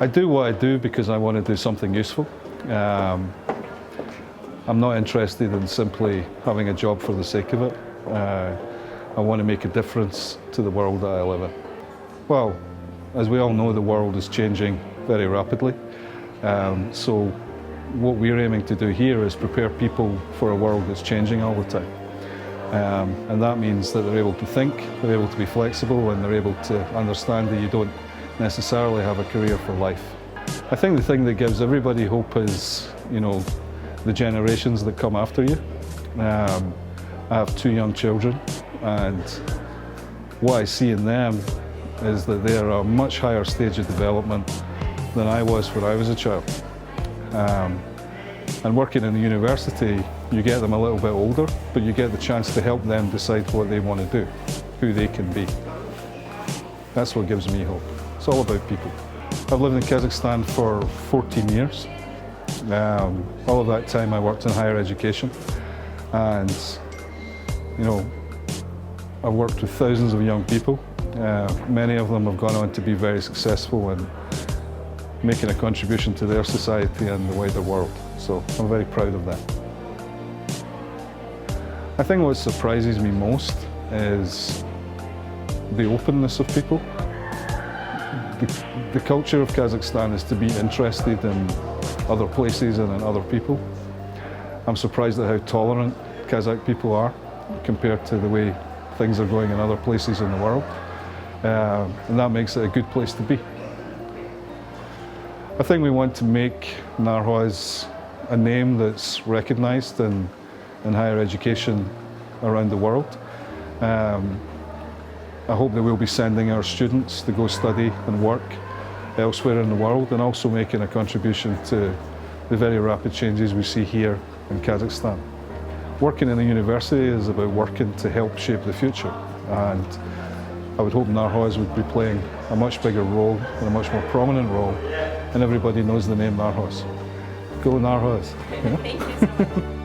I do what I do because I want to do something useful. I'm not interested in simply having a job for the sake of it. I want to make a difference to the world that I live in. Well, as we all know, the world is changing very rapidly. So what we're aiming to do here is prepare people for a world that's changing all the time. And that means that they're able to think, they're able to be flexible, and they're able to understand that you don't necessarily have a career for life. I think the thing that gives everybody hope is, the generations that come after you. I have 2 young children, and what I see in them is that they're a much higher stage of development than I was when I was a child. And working in the university, you get them a little bit older, but you get the chance to help them decide what they want to do, who they can be. That's what gives me hope. It's all about people. I've lived in Kazakhstan for 14 years. All of that time I worked in higher education, and I've worked with thousands of young people. Many of them have gone on to be very successful and making a contribution to their society and the wider world. So I'm very proud of that. I think what surprises me most is the openness of people. The culture of Kazakhstan is to be interested in other places and in other people. I'm surprised at how tolerant Kazakh people are compared to the way things are going in other places in the world. And that makes it a good place to be. I think we want to make Narxoz a name that's recognised in higher education around the world. I hope that we'll be sending our students to go study and work elsewhere in the world, and also making a contribution to the very rapid changes we see here in Kazakhstan. Working in a university is about working to help shape the future, and I would hope Narxoz would be playing a much bigger role and a much more prominent role, and everybody knows the name Narxoz. Go Narxoz! Thank you so much.